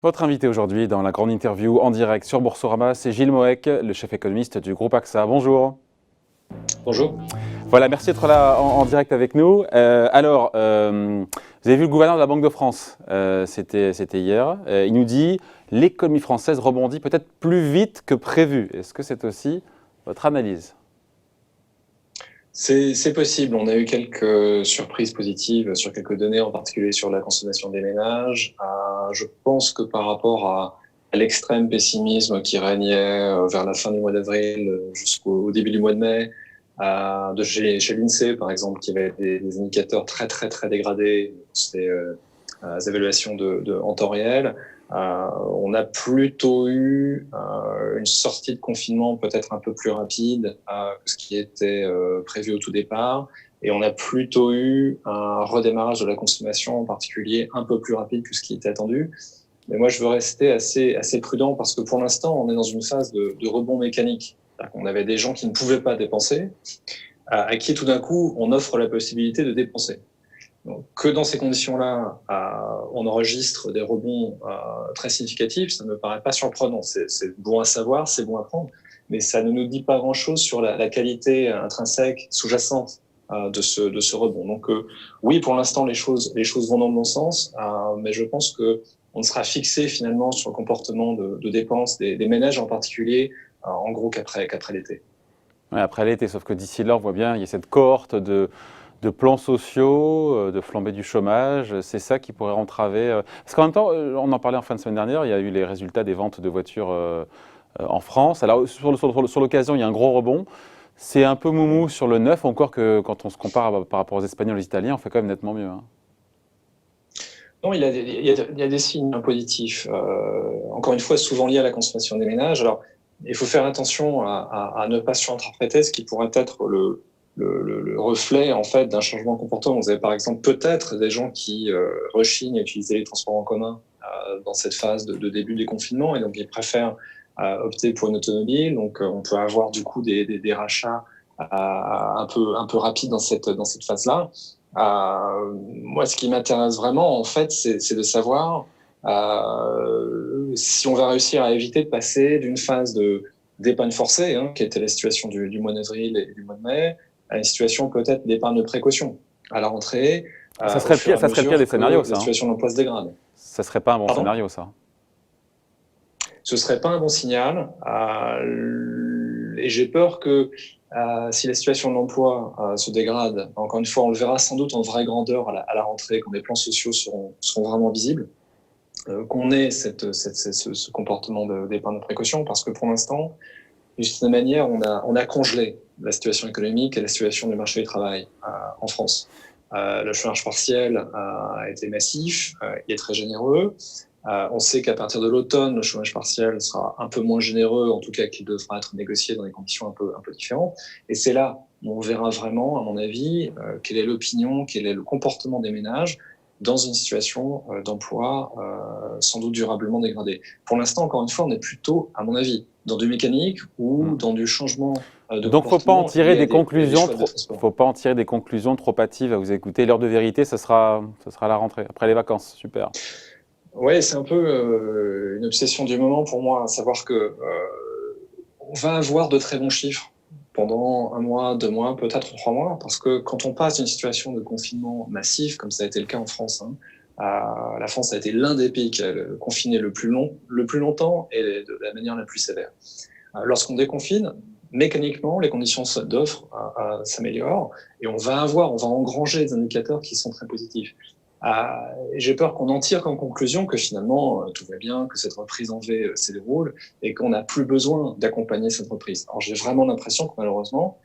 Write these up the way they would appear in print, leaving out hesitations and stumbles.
Votre invité aujourd'hui dans la grande interview en direct sur Boursorama, c'est Gilles Moec, le chef économiste du groupe AXA. Bonjour. Bonjour. Voilà, merci d'être là en direct avec nous. Vous avez vu le gouverneur de la Banque de France, c'était hier. Il nous dit l'économie française rebondit peut-être plus vite que prévu. Est-ce que c'est aussi votre analyse ? C'est possible. On a eu quelques surprises positives sur quelques données, en particulier sur la consommation des ménages. Je pense que par rapport à l'extrême pessimisme qui régnait vers la fin du mois d'avril jusqu'au début du mois de mai, chez l'INSEE, par exemple, qui avait des indicateurs très, très, très dégradés, ces évaluations en temps réel, on a plutôt eu une sortie de confinement peut-être un peu plus rapide que ce qui était prévu au tout départ. Et on a plutôt eu un redémarrage de la consommation en particulier un peu plus rapide que ce qui était attendu. Mais moi, je veux rester assez prudent parce que pour l'instant, on est dans une phase de rebond mécanique. On avait des gens qui ne pouvaient pas dépenser, à qui tout d'un coup, on offre la possibilité de dépenser. Donc, que dans ces conditions-là, on enregistre des rebonds très significatifs, ça ne me paraît pas surprenant. C'est bon à savoir, c'est bon à prendre, mais ça ne nous dit pas grand-chose sur la qualité intrinsèque, sous-jacente de ce rebond. Donc oui, pour l'instant, les choses vont dans le bon sens, mais je pense que on sera fixé finalement sur le comportement de dépenses des ménages en particulier, en gros qu'après l'été. Ouais, après l'été, sauf que d'ici là, on voit bien, il y a cette cohorte de plans sociaux, de flambée du chômage. C'est ça qui pourrait entraver. Parce qu'en même temps, on en parlait en fin de semaine dernière, il y a eu les résultats des ventes de voitures en France. Alors, sur l'occasion, il y a un gros rebond. C'est un peu moumou sur le neuf, encore que quand on se compare par rapport aux Espagnols et aux Italiens, on fait quand même nettement mieux. Hein. Non, il y a des signes positifs. Encore une fois, souvent liés à la consommation des ménages. Alors, il faut faire attention à ne pas surinterpréter ce qui pourrait être le reflet en fait d'un changement de comportement. Vous avez par exemple peut-être des gens qui rechignent à utiliser les transports en commun dans cette phase de début des confinements et donc ils préfèrent opter pour une automobile. Donc on peut avoir du coup des rachats un peu rapides dans cette phase-là. Moi, ce qui m'intéresse vraiment, en fait, c'est de savoir si on va réussir à éviter de passer d'une phase d'épargne forcée, qui était la situation du mois d'avril et du mois de mai, à une situation peut-être d'épargne de précaution à la rentrée, Ça au serait fur et à le pire mesure des scénarios, que ça. la Hein. situation de l'emploi se dégrade. Ça serait pas un bon Pardon ? scénario, ça. Ce serait pas un bon signal. Et j'ai peur que si la situation de l'emploi se dégrade, encore une fois, on le verra sans doute en vraie grandeur à la rentrée, quand les plans sociaux seront vraiment visibles, qu'on ait ce comportement d'épargne de précaution, parce que pour l'instant, d'une certaine manière, on a congelé la situation économique et la situation du marché du travail en France. Le chômage partiel a été massif, il est très généreux. On sait qu'à partir de l'automne, le chômage partiel sera un peu moins généreux, en tout cas qu'il devra être négocié dans des conditions un peu différentes. Et c'est là où on verra vraiment, à mon avis, quelle est l'opinion, quel est le comportement des ménages dans une situation d'emploi sans doute durablement dégradée. Pour l'instant, encore une fois, on est plutôt, à mon avis, dans du mécanique ou dans du changement de Donc, faut pas en comportement tirer lié des à des conclusions choix de transport. faut pas en tirer des conclusions trop hâtives à vous écouter. L'heure de vérité, ça sera à la rentrée, après les vacances. Super. Ouais, c'est un peu une obsession du moment pour moi, à savoir que on va avoir de très bons chiffres pendant un mois, 2 mois, peut-être 3 mois, parce que quand on passe d'une situation de confinement massif, comme ça a été le cas en France, la France a été l'un des pays qui a confiné le plus longtemps et de la manière la plus sévère. Lorsqu'on déconfine, mécaniquement, les conditions d'offre s'améliorent et on va engranger des indicateurs qui sont très positifs. J'ai peur qu'on en tire comme conclusion que finalement tout va bien, que cette reprise en V se déroule et qu'on n'a plus besoin d'accompagner cette reprise. Alors j'ai vraiment l'impression que malheureusement,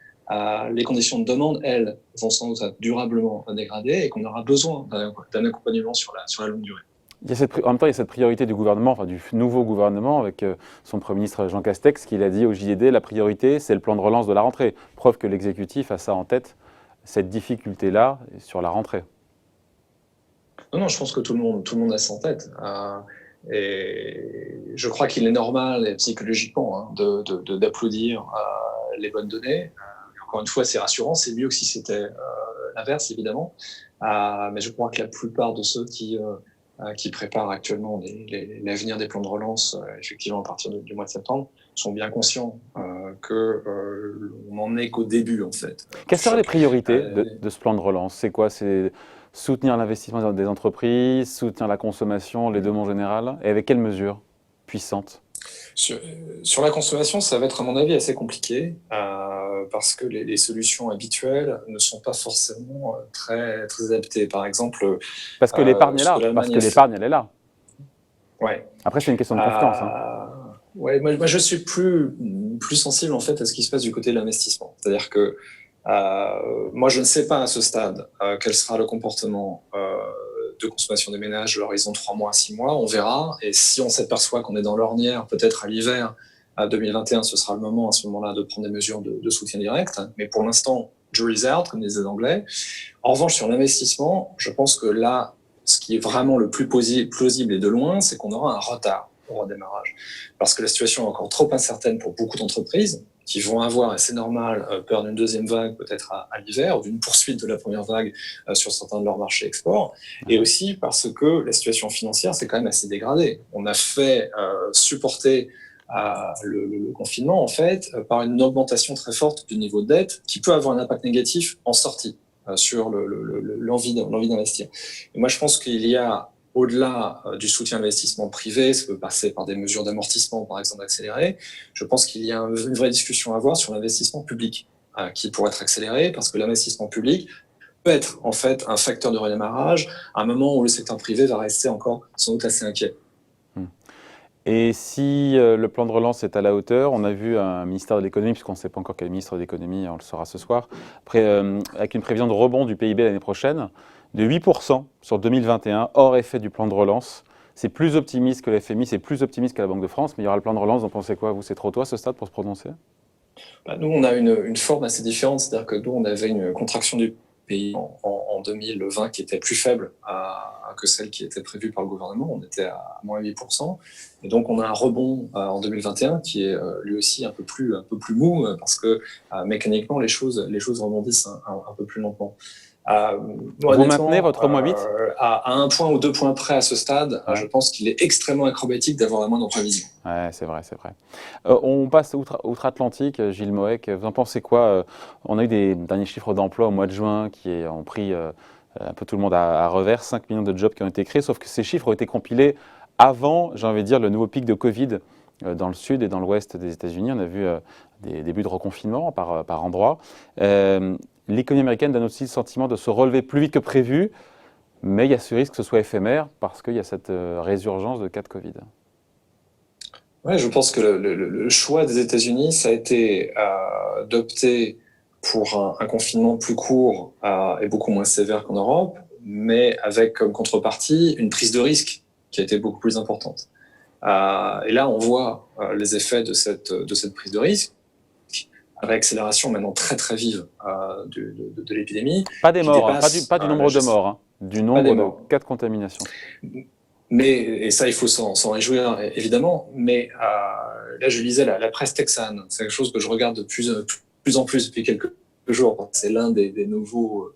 les conditions de demande, elles, vont sans doute être durablement dégradées et qu'on aura besoin d'un accompagnement sur la longue durée. En même temps, il y a cette priorité du gouvernement, enfin du nouveau gouvernement, avec son Premier ministre Jean Castex, qui l'a dit au JDD, la priorité, c'est le plan de relance de la rentrée. Preuve que l'exécutif a ça en tête, cette difficulté-là sur la rentrée. Non, je pense que tout le monde a ça en tête. Et je crois qu'il est normal et psychologiquement d'applaudir les bonnes données. Encore une fois, c'est rassurant, c'est mieux que si c'était l'inverse, évidemment. Mais je crois que la plupart de ceux qui qui préparent actuellement l'avenir des plans de relance, effectivement à partir du mois de septembre, sont bien conscients qu'on n'en est qu'au début en fait. Quelles seraient les priorités de ce plan de relance? C'est quoi? C'est soutenir l'investissement des entreprises, soutenir la consommation, les deux en général? Et avec quelles mesures puissantes? Sur la consommation, ça va être à mon avis assez compliqué parce que les solutions habituelles ne sont pas forcément très, très adaptées. Par exemple, parce que l'épargne est là, parce que l'épargne elle est là. Ouais. Après c'est une question de confiance. Ouais, moi je suis plus sensible en fait à ce qui se passe du côté de l'investissement. C'est-à-dire que moi je ne sais pas à ce stade quel sera le comportement de consommation des ménages à l'horizon 3 mois, 6 mois, on verra. Et si on s'aperçoit qu'on est dans l'ornière, peut-être à l'hiver à 2021, ce sera le moment à ce moment-là de prendre des mesures de soutien direct. Mais pour l'instant, jury's out, comme disent les Anglais. En revanche, sur l'investissement, je pense que là, ce qui est vraiment le plus plausible et de loin, c'est qu'on aura un retard au redémarrage. Parce que la situation est encore trop incertaine pour beaucoup d'entreprises qui vont avoir, et c'est normal, peur d'une deuxième vague peut-être à l'hiver, ou d'une poursuite de la première vague sur certains de leurs marchés export, et aussi parce que la situation financière s'est quand même assez dégradée. On a fait supporter le confinement, en fait, par une augmentation très forte du niveau de dette qui peut avoir un impact négatif en sortie sur l'envie d'investir. Et moi, je pense qu'il y a au-delà du soutien à l'investissement privé, ça peut passer par des mesures d'amortissement, par exemple, accélérées. Je pense qu'il y a une vraie discussion à avoir sur l'investissement public, qui pourrait être accéléré, parce que l'investissement public peut être, en fait, un facteur de redémarrage à un moment où le secteur privé va rester encore, sans doute, assez inquiet. Et si le plan de relance est à la hauteur, on a vu un ministère de l'économie, puisqu'on ne sait pas encore quel ministre de l'économie, on le saura ce soir, avec une prévision de rebond du PIB l'année prochaine, de 8% sur 2021, hors effet du plan de relance. C'est plus optimiste que l'FMI, c'est plus optimiste qu'à la Banque de France, mais il y aura le plan de relance, vous en pensez quoi? Vous, c'est trop tôt à ce stade pour se prononcer? Nous, on a une forme assez différente, c'est-à-dire que nous, on avait une contraction du pays en 2020 qui était plus faible que celle qui était prévue par le gouvernement. On était à moins 8%. Et donc, on a un rebond en 2021 qui est lui aussi un peu plus mou parce que mécaniquement, les choses rebondissent un peu plus lentement. Vous maintenez votre moins 8 à 1 point ou 2 points près à ce stade, je pense qu'il est extrêmement acrobatique d'avoir la moindre prévision. Ouais, c'est vrai, c'est vrai. On passe outre-Atlantique, Gilles Moec, vous en pensez quoi? On a eu des derniers chiffres d'emploi au mois de juin qui ont pris un peu tout le monde à revers, 5 millions de jobs qui ont été créés, sauf que ces chiffres ont été compilés avant, j'ai envie de dire, le nouveau pic de Covid dans le sud et dans l'ouest des États-Unis. On a vu des débuts de reconfinement par endroits. L'économie américaine donne aussi le sentiment de se relever plus vite que prévu, mais il y a ce risque que ce soit éphémère parce qu'il y a cette résurgence de cas de Covid. Ouais, je pense que le choix des États-Unis, ça a été d'opter pour un confinement plus court et beaucoup moins sévère qu'en Europe, mais avec comme contrepartie une prise de risque qui a été beaucoup plus importante. Et là, on voit les effets de cette prise de risque, avec l'accélération maintenant très très vive de l'épidémie. Pas des morts, pas du nombre de morts, hein, du nombre de cas de contamination. Mais, et ça, il faut s'en réjouir, évidemment. Mais là, je lisais la presse texane. C'est quelque chose que je regarde de plus en plus depuis quelques jours. C'est l'un des nouveaux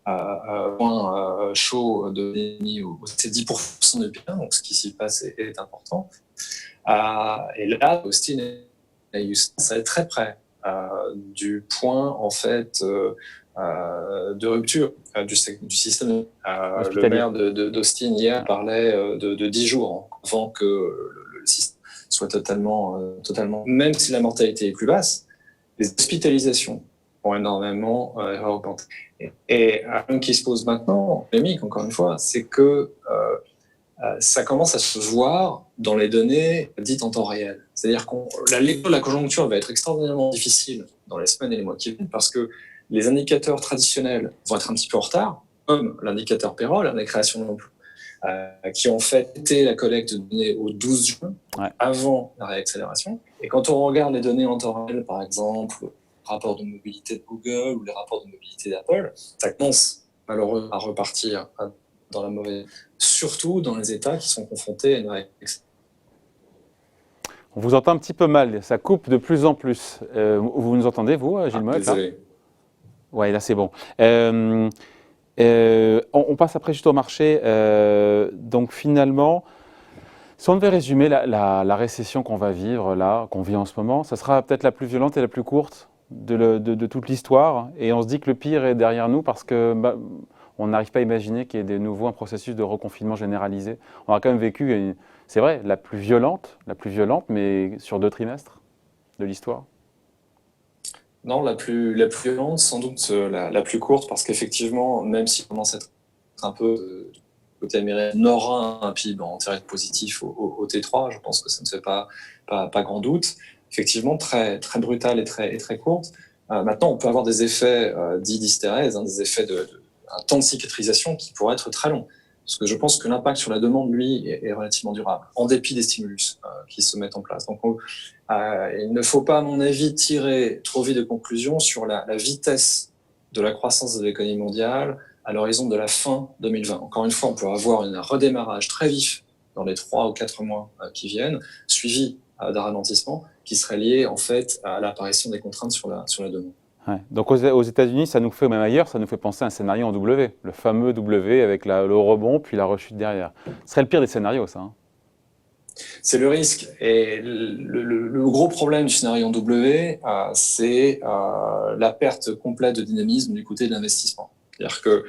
points chauds de l'épidémie. C'est 10% de bien, donc ce qui s'y passe est important. Et là, Austin et Houston, ça est très près du point, en fait, de rupture du système. Le maire d'Austin hier parlait de 10 jours avant que le système soit totalement... Même si la mortalité est plus basse, les hospitalisations ont énormément augmenté. Et un problème qui se pose maintenant, polémique encore une fois, c'est que ça commence à se voir dans les données dites en temps réel. C'est-à-dire que la conjoncture va être extraordinairement difficile dans les semaines et les mois qui viennent parce que les indicateurs traditionnels vont être un petit peu en retard, comme l'indicateur payroll, la création d'emplois, qui ont fait été la collecte de données au 12 juin, avant la réaccélération. Et quand on regarde les données en temps réel, par exemple, les rapports de mobilité de Google ou les rapports de mobilité d'Apple, ça commence malheureusement à repartir dans la mauvaise, surtout dans les États qui sont confrontés à une réaccélération. On vous entend un petit peu mal, ça coupe de plus en plus. Vous nous entendez, vous, Gilles Moec? Désolé. Oui, là c'est bon. On passe après juste au marché. Donc finalement, si on devait résumer la récession qu'on va vivre là, qu'on vit en ce moment, ça sera peut-être la plus violente et la plus courte de toute l'histoire. Et on se dit que le pire est derrière nous parce que on n'arrive pas à imaginer qu'il y ait de nouveau un processus de reconfinement généralisé. On a quand même vécu, c'est vrai, la plus violente, mais sur 2 trimestres de l'histoire. Non, la plus violente, sans doute la plus courte, parce qu'effectivement, même si on commence à être un peu du côté américain, on aura un PIB en direct positif au T3, je pense que ça ne fait pas grand doute. Effectivement, très, très brutale et très courte. Maintenant, on peut avoir des effets dits d'hystérèse, des effets un temps de cicatrisation qui pourrait être très long. Parce que je pense que l'impact sur la demande, lui, est relativement durable, en dépit des stimulus qui se mettent en place. Donc, il ne faut pas, à mon avis, tirer trop vite de conclusions sur la vitesse de la croissance de l'économie mondiale à l'horizon de la fin 2020. Encore une fois, on peut avoir un redémarrage très vif dans les 3 ou 4 mois qui viennent, suivi d'un ralentissement qui serait lié, en fait, à l'apparition des contraintes sur la demande. Ouais. Donc aux États-Unis, ça nous fait, même ailleurs, ça nous fait penser à un scénario en W, le fameux W avec le rebond puis la rechute derrière. Ce serait le pire des scénarios, ça. Hein. C'est le risque. Et le gros problème du scénario en W, c'est la perte complète de dynamisme du côté de l'investissement. C'est-à-dire que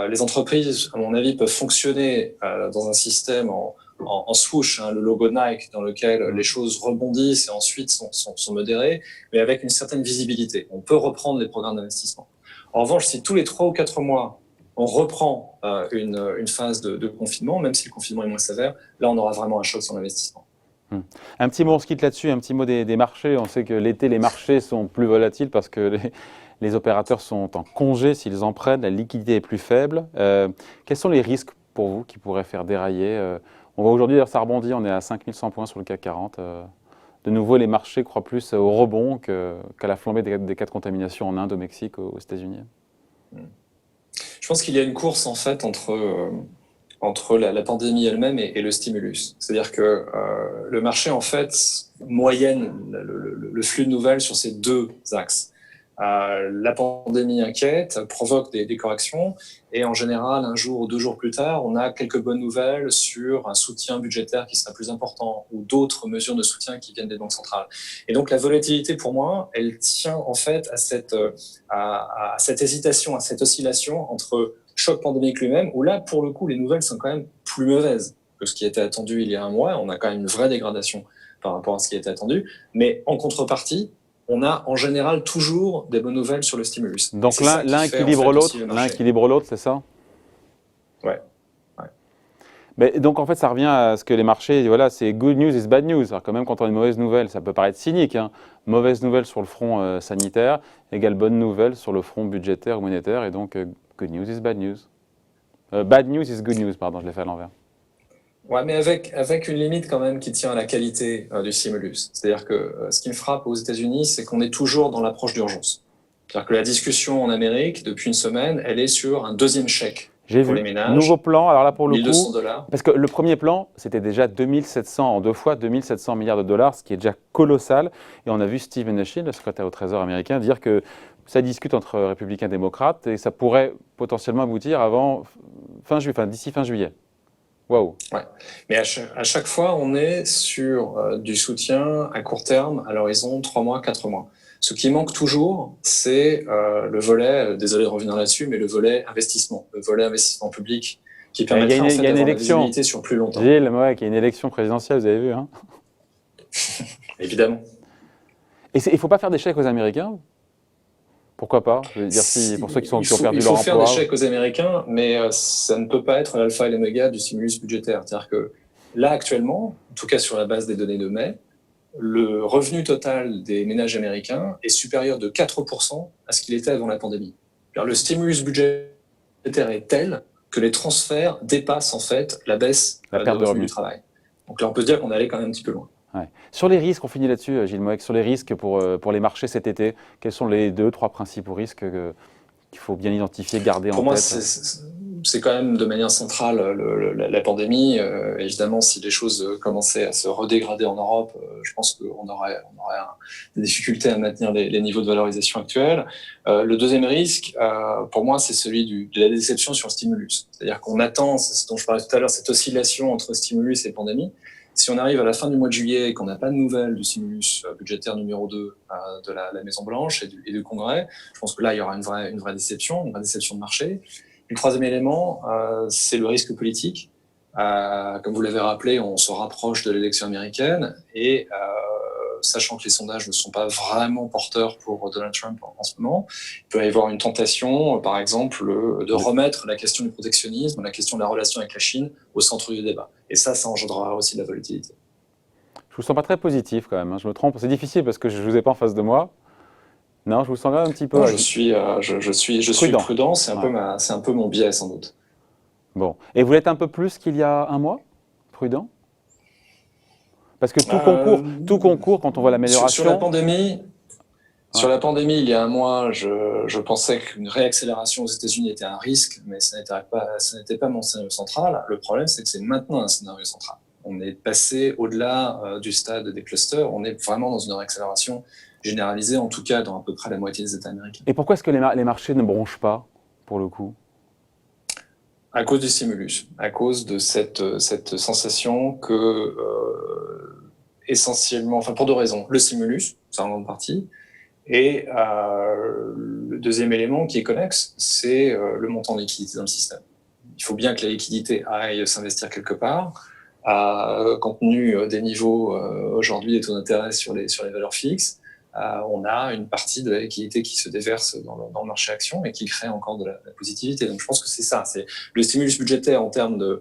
les entreprises, à mon avis, peuvent fonctionner dans un système en swoosh, le logo Nike, dans lequel les choses rebondissent et ensuite sont modérées, mais avec une certaine visibilité. On peut reprendre les programmes d'investissement. En revanche, si tous les 3 ou 4 mois, on reprend une phase de confinement, même si le confinement est moins sévère, là, on aura vraiment un choc sur l'investissement. Un petit mot, on se quitte là-dessus, un petit mot des marchés. On sait que l'été, les marchés sont plus volatiles parce que les opérateurs sont en congé s'ils en prennent, la liquidité est plus faible. Quels sont les risques pour vous qui pourraient faire dérailler On voit aujourd'hui, ça rebondit, on est à 5100 points sur le CAC 40. De nouveau, les marchés croient plus au rebond qu'à la flambée des cas de contamination en Inde, au Mexique, aux États-Unis. Je pense qu'il y a une course en fait entre la pandémie elle-même et le stimulus. C'est-à-dire que le marché en fait moyenne le flux de nouvelles sur ces 2 axes. La pandémie inquiète, provoque des corrections et en général, 1 jour ou 2 jours plus tard, on a quelques bonnes nouvelles sur un soutien budgétaire qui sera plus important ou d'autres mesures de soutien qui viennent des banques centrales. Et donc la volatilité pour moi, elle tient en fait à cette hésitation, à cette oscillation entre choc pandémique lui-même, où là pour le coup les nouvelles sont quand même plus mauvaises que ce qui était attendu il y a 1 mois. On a quand même une vraie dégradation par rapport à ce qui était attendu, mais en contrepartie, on a en général toujours des bonnes nouvelles sur le stimulus. Donc l'un équilibre l'autre, c'est ça? Ouais. Mais donc en fait, ça revient à ce que les marchés, voilà, c'est good news is bad news. Alors quand même, quand on a une mauvaise nouvelle, ça peut paraître cynique. Hein. Mauvaise nouvelle sur le front sanitaire égale bonne nouvelle sur le front budgétaire ou monétaire. Et donc, good news is bad news. Bad news is good news, pardon, je l'ai fait à l'envers. Ouais, mais avec une limite quand même qui tient à la qualité du stimulus. C'est-à-dire que ce qui me frappe aux États-Unis, c'est qu'on est toujours dans l'approche d'urgence. C'est-à-dire que la discussion en Amérique, depuis une semaine, elle est sur un 2e chèque pour les ménages. Nouveau plan, alors là pour le coup, $1 parce que le premier plan, c'était déjà 2700 en 2 fois, 2700 milliards de dollars, ce qui est déjà colossal. Et on a vu Steve Mnuchin, le secrétaire au Trésor américain, dire que ça discute entre républicains et démocrates et ça pourrait potentiellement aboutir avant d'ici fin juillet. Waouh. Ouais. Mais à chaque fois, on est sur du soutien à court terme, à l'horizon 3 mois, 4 mois. Ce qui manque toujours, c'est le volet, désolé de revenir là-dessus, mais le volet investissement public, qui permettrait en fait d'avoir la visibilité sur plus longtemps. Gilles, ouais, qu'il y a une élection présidentielle, vous avez vu, hein? Évidemment. Et il ne faut pas faire des chèques aux Américains? Pourquoi pas? Je veux dire, pour ceux qui ont perdu leur emploi. Il faut faire des chèques aux Américains, mais ça ne peut pas être l'alpha et l'oméga du stimulus budgétaire. C'est-à-dire que là, actuellement, en tout cas sur la base des données de mai, le revenu total des ménages américains est supérieur de 4% à ce qu'il était avant la pandémie. Alors, le stimulus budgétaire est tel que les transferts dépassent en fait la baisse de revenu du travail. Donc là, on peut se dire qu'on est allé quand même un petit peu loin. Ouais. Sur les risques, on finit là-dessus, Gilles Moec, sur les risques pour les marchés cet été, quels sont les 2-3 principaux risques qu'il faut bien identifier, garder en tête? Pour moi, c'est quand même de manière centrale la pandémie. Évidemment, si les choses commençaient à se redégrader en Europe, je pense qu'on aurait des difficultés à maintenir les niveaux de valorisation actuels. Le deuxième risque, pour moi, c'est celui de la déception sur le stimulus. C'est-à-dire qu'on attend, c'est ce dont je parlais tout à l'heure, cette oscillation entre stimulus et pandémie. Si on arrive à la fin du mois de juillet et qu'on n'a pas de nouvelles du stimulus budgétaire numéro 2 de la Maison-Blanche et du Congrès, je pense que là, il y aura une vraie déception de marché. Le troisième élément, c'est le risque politique. Comme vous l'avez rappelé, on se rapproche de l'élection américaine et sachant que les sondages ne sont pas vraiment porteurs pour Donald Trump en ce moment, il peut y avoir une tentation, par exemple, de remettre la question du protectionnisme, la question de la relation avec la Chine au centre du débat. Et ça engendrera aussi de la volatilité. Je vous sens pas très positif quand même, hein. Je me trompe, c'est difficile parce que je vous ai pas en face de moi. Non, je vous sens quand même un petit peu. Non, je suis prudent, c'est un peu mon biais sans doute. Bon, et vous l'êtes un peu plus qu'il y a un mois, prudent? Parce que tout concourt quand on voit l'amélioration. Sur la pandémie, il y a un mois, je pensais qu'une réaccélération aux États-Unis était un risque, mais ça n'était pas mon scénario central. Le problème, c'est que c'est maintenant un scénario central. On est passé au-delà du stade des clusters. On est vraiment dans une réaccélération généralisée, en tout cas dans à peu près la moitié des États américains. Et pourquoi est-ce que les marchés ne bronchent pas, pour le coup? À cause du stimulus, à cause de cette sensation que, essentiellement, enfin pour deux raisons, le stimulus, c'est en grande partie, et le deuxième élément qui est connexe, c'est le montant de liquidité dans le système. Il faut bien que la liquidité aille s'investir quelque part. Compte tenu des niveaux aujourd'hui des taux d'intérêt sur les valeurs fixes, on a une partie de la liquidité qui se déverse dans le marché action et qui crée encore de la positivité. Donc je pense que c'est ça, c'est le stimulus budgétaire en termes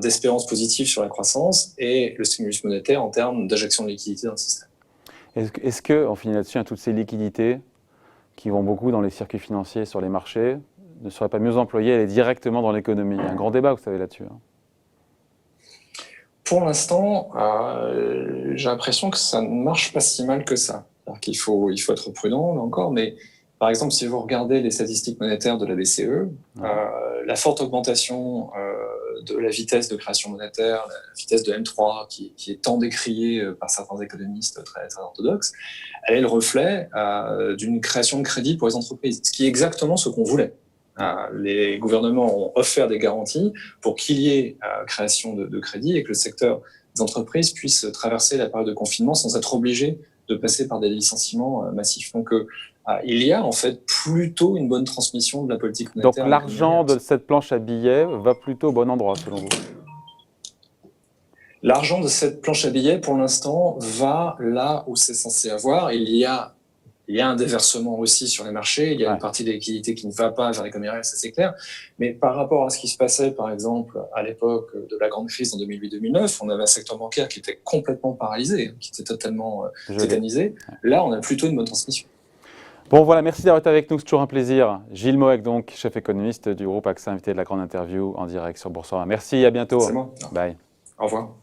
d'espérance positive sur la croissance et le stimulus monétaire en termes d'injection de liquidité dans le système. Est-ce que, on finit là-dessus, toutes ces liquidités qui vont beaucoup dans les circuits financiers, sur les marchés, ne seraient pas mieux employées à aller directement dans l'économie? Il y a un grand débat, vous savez, là-dessus. Pour l'instant, j'ai l'impression que ça ne marche pas si mal que ça. Alors qu'il faut être prudent, là encore, mais par exemple, si vous regardez les statistiques monétaires de la BCE, la forte augmentation de la vitesse de création monétaire, la vitesse de M3, qui est tant décriée par certains économistes très orthodoxes, elle est le reflet d'une création de crédit pour les entreprises, ce qui est exactement ce qu'on voulait. Les gouvernements ont offert des garanties pour qu'il y ait création de crédit et que le secteur des entreprises puisse traverser la période de confinement sans être obligé de passer par des licenciements massifs. Donc, il y a en fait plutôt une bonne transmission de la politique monétaire. Donc, l'argent de cette planche à billets va plutôt au bon endroit, selon vous? L'argent de cette planche à billets, pour l'instant, va là où c'est censé avoir. Il y a un déversement aussi sur les marchés, il y a une partie des liquidités qui ne va pas vers l'économie réelle, ça c'est clair. Mais par rapport à ce qui se passait, par exemple, à l'époque de la grande crise en 2008-2009, on avait un secteur bancaire qui était complètement paralysé, qui était totalement tétanisé. Là, on a plutôt une bonne transmission. Bon voilà, merci d'avoir été avec nous, c'est toujours un plaisir. Gilles Moec, donc, chef économiste du groupe AXA, invité de la grande interview en direct sur Boursorama. Merci, à bientôt. C'est moi. Bye. Au revoir.